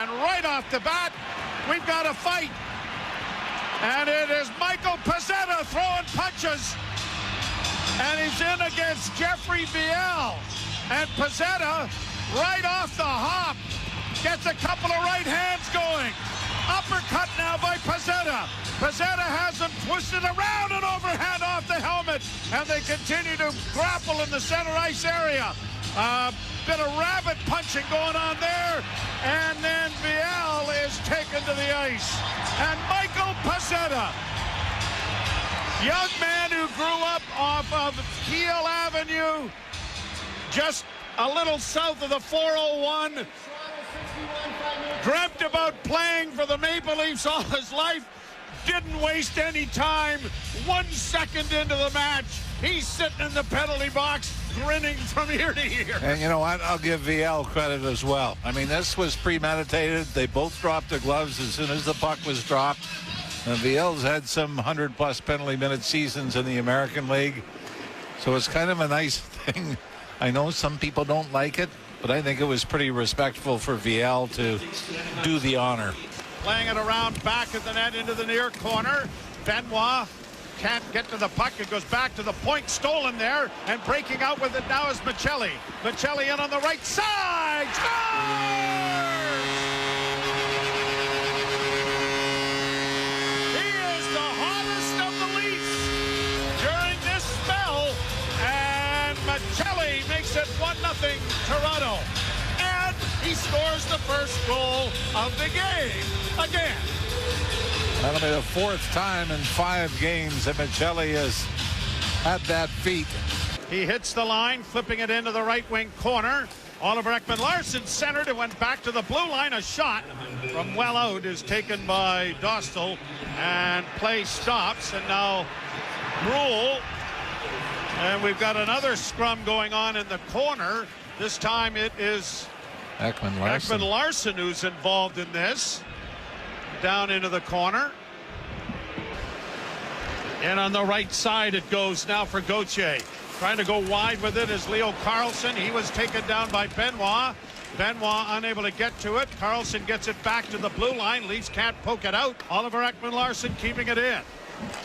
And right off the bat, we've got a fight. And it is Michael Pezzetta throwing punches. And he's in against Jeffrey Viel. And Pezzetta, right off the hop, gets a couple of right hands going. Uppercut now by Pezzetta. Pezzetta has him twisted around and overhand off the helmet. And they continue to grapple in the center ice area. Bit of rabbit punching going on there. And then Viel is taken to the ice. And Michael Pezzetta, young man who grew up off of Kiel Avenue, just a little south of the 401, dreamt about playing for the Maple Leafs all his life, didn't waste any time. 1 second into the match, he's sitting in the penalty box, grinning from ear to ear. And you know what? I'll give Viel credit as well. I mean, this was premeditated. They both dropped their gloves as soon as the puck was dropped. And Viel's had some 100-plus penalty minute seasons in the American League. So it's kind of a nice thing. I know some people don't like it, but I think it was pretty respectful for Viel to do the honor. Playing it around back of the net into the near corner. Benoit can't get to the puck. It goes back to the point, stolen there, and breaking out with it now is Michelli. Michelli in on the right side. Scores! He is the hottest of the Leafs during this spell, and Michelli makes it 1-0 Toronto. And he scores the first goal of the game again. That'll be the fourth time in 5 games that Michelli has had that feat. He hits the line, flipping it into the right wing corner. Oliver Ekman-Larsson centered and went back to the blue line. A shot from well out is taken by Dostal, and play stops. And now Rule. And we've got another scrum going on in the corner. This time it is Ekman-Larsson who's involved in this. Down into the corner. And on the right side it goes now for Gauthier. Trying to go wide with it is Leo Carlsson. He was taken down by Benoit. Benoit unable to get to it. Carlsson gets it back to the blue line. Leafs can't poke it out. Oliver Ekman-Larsson keeping it in.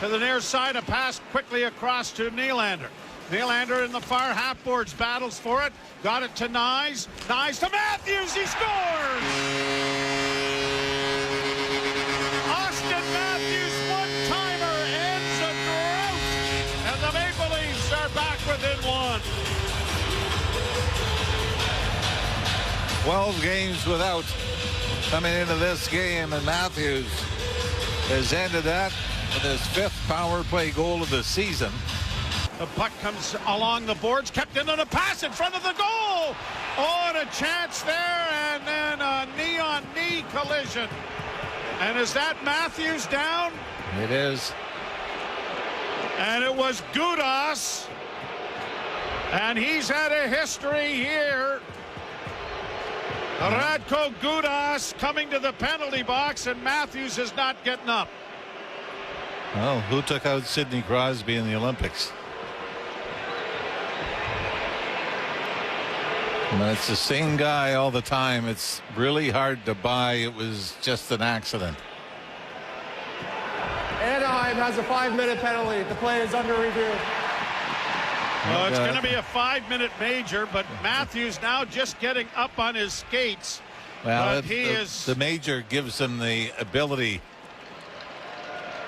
To the near side, a pass quickly across to Nylander. Nylander in the far half boards, battles for it. Got it to Nyes. Nyes to Matthews. He scores! Austin Matthews, one-timer, ends a drought. And the Maple Leafs are back within 1. 12 games without coming into this game, and Matthews has ended that with his 5th power play goal of the season. The puck comes along the boards, kept in on a pass in front of the goal. Oh, and a chance there, and then a knee-on-knee collision. And is that Matthews down? It is. And it was Gudas. And he's had a history here. Radko Gudas coming to the penalty box, and Matthews is not getting up. Well, who took out Sidney Crosby in the Olympics? When it's the same guy all the time, it's really hard to buy it was just an accident. Anaheim has a 5-minute penalty. The play is under review. Well, it's going to be a 5-minute major, but Matthews now just getting up on his skates. Well, the major gives him the ability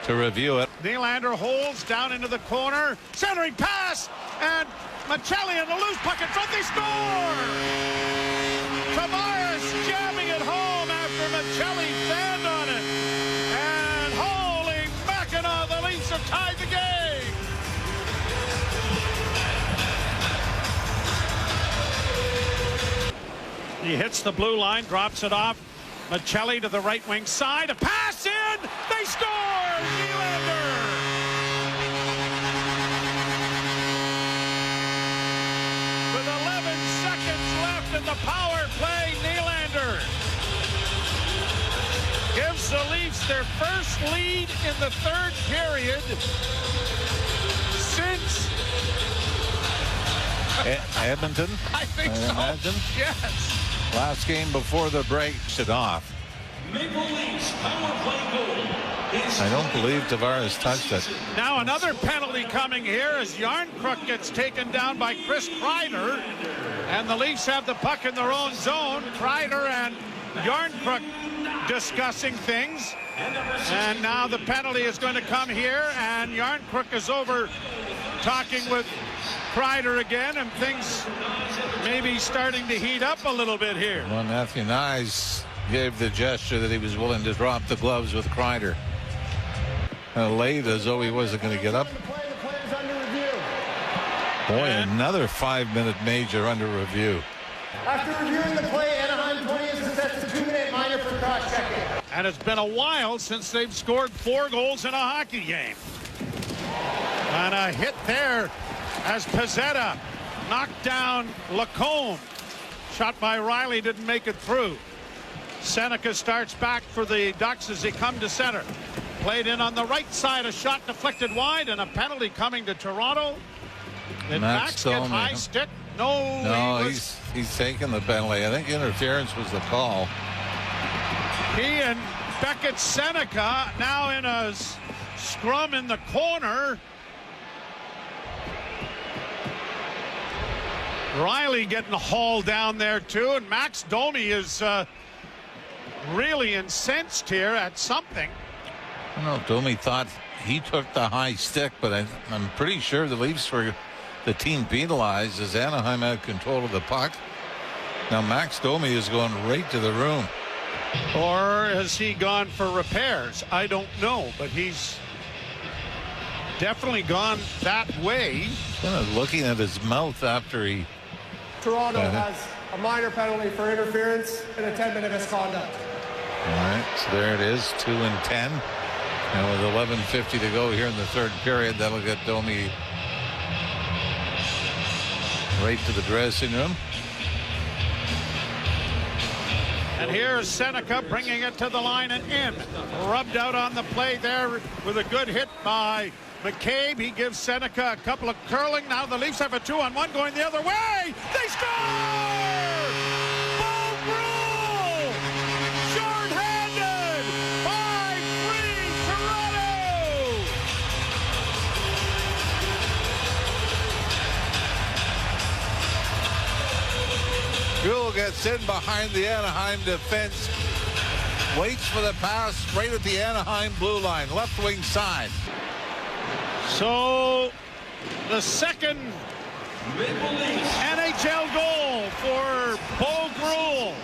to review it. Nylander holds down into the corner. Centering pass, and Michelli and the loose puck in front. They score! Tavares jamming it home after Michelli fanned on it. And holy Mackinac, the Leafs have tied the game. He hits the blue line, drops it off. Michelli to the right wing side. A pass in. They score! Nylander! With 11 seconds left in the power play, Nylander gives the Leafs their first lead in the 3rd period since Edmonton. I think so. Imagine. Yes. Last game before the break, it off. Maple Leafs power play goal. I don't believe Tavares touched it. Now another penalty coming here as Yarncrook gets taken down by Chris Kreider. And the Leafs have the puck in their own zone. Kreider and Yarncrook discussing things. And now the penalty is going to come here. And Yarncrook is over talking with Kreider again. And things maybe starting to heat up a little bit here. Well, Matthew Nyes gave the gesture that he was willing to drop the gloves with Kreider. Late as though he wasn't going to get up. Boy, another 5-minute major under review. After reviewing the play, Anaheim 20 is set to 2-minute minor for cross-checking. And it's been a while since they've scored 4 goals in a hockey game. And a hit there as Pezzetta knocked down Lacombe. Shot by Riley, didn't make it through. Seneca starts back for the Ducks as they come to center. Played in on the right side, a shot deflected wide, and a penalty coming to Toronto. Did Max get high stick? No, he's taking the penalty. I think interference was the call. He and Beckett Seneca now in a scrum in the corner. Riley getting hauled down there too, and Max Domi is really incensed here at something. I don't know if Domi thought he took the high stick, but I'm pretty sure the Leafs were the team penalized as Anaheim had control of the puck. Now Max Domi is going right to the room. Or has he gone for repairs? I don't know, but he's definitely gone that way. Kind of looking at his mouth after he... Toronto has a minor penalty for interference and a 10-minute misconduct. All right, so there it is, 2 and 10. And with 11:50 to go here in the third period, that'll get Domi right to the dressing room. And here's Seneca bringing it to the line and in. Rubbed out on the play there with a good hit by McCabe. He gives Seneca a couple of curling. Now the Leafs have a 2-on-1 going the other way. They score! Bowen rule! Shorthanded! 5-3 Toronto! Gould gets in behind the Anaheim defense. Waits for the pass right at the Anaheim blue line, left wing side. So the second NHL goal for Bowen.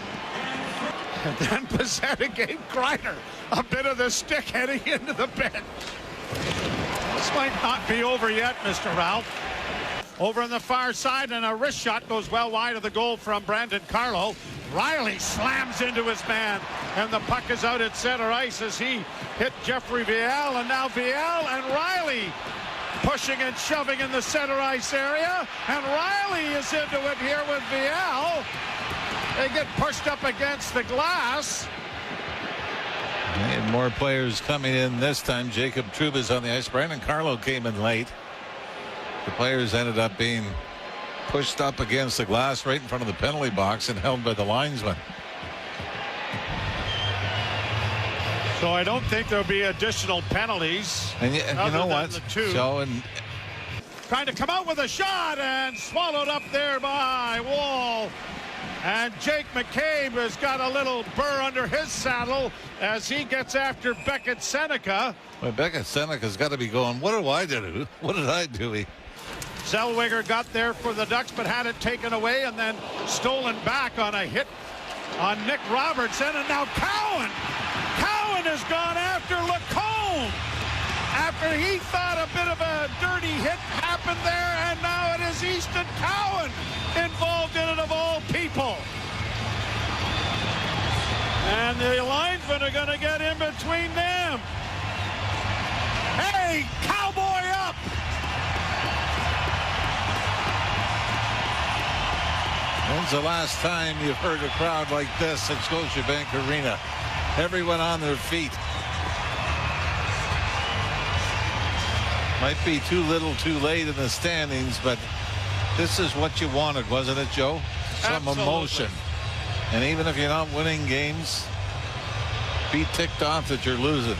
And then Pezzetta gave Kreider a bit of the stick heading into the bench. This might not be over yet, Mr. Ralph. Over on the far side, and a wrist shot goes well wide of the goal from Brandon Carlo. Riley slams into his man, and the puck is out at center ice as he hit Jeffrey Viel, and now Viel and Riley pushing and shoving in the center ice area, and Riley is into it here with Viel. They get pushed up against the glass. And more players coming in this time. Jacob Trouba's on the ice. Brandon Carlo came in late. The players ended up being pushed up against the glass right in front of the penalty box and held by the linesman. So I don't think there'll be additional penalties. And you know what? So trying to come out with a shot and swallowed up there by Wall. And Jake McCabe has got a little burr under his saddle as he gets after Beckett Seneca. Well, Beckett Seneca's got to be going, what did I do? What did I do? Zellweger got there for the Ducks but had it taken away and then stolen back on a hit on Nick Robertson. And now Cowan has gone after Lacombe after he thought a bit of a dirty hit happened there, and now it is Easton Cowan involved in it of all people. And the linesmen are going to get in between them. Hey, Cowboy up! When's the last time you've heard a crowd like this at Scotiabank Arena? Everyone on their feet. Might be too little too late in the standings, but this is what you wanted, wasn't it, Joe? Some Absolutely. emotion. And even if you're not winning games, be ticked off that you're losing.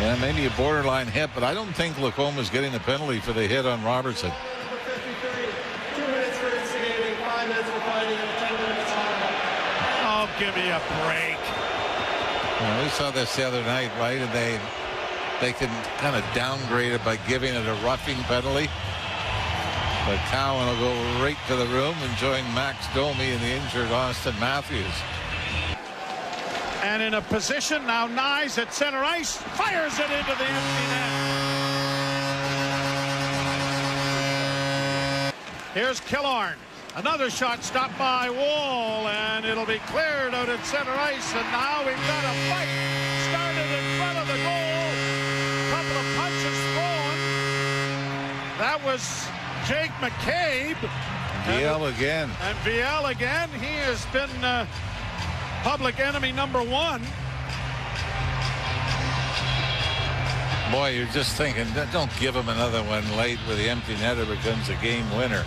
Yeah, maybe a borderline hit, but I don't think Lacoma's getting the penalty for the hit on Robertson. 2 minutes for instigating, 5 minutes for fighting, and 10 minutes timeout. Oh, give me a break. Well, we saw this the other night, right? And they can kind of downgrade it by giving it a roughing penalty. But Cowan will go right to the room and join Max Domi and the injured Austin Matthews. And in a position now, Nyes at center ice fires it into the empty net. Here's Killorn. Another shot stopped by Wall, and it'll be cleared out at center ice. And now we've got a fight started in front of the goal. Couple of punches thrown. That was Jake McCabe. Viel again. And Viel again. He has been public enemy number one. Boy, you're just thinking, don't give him another one late where the empty netter becomes a game winner.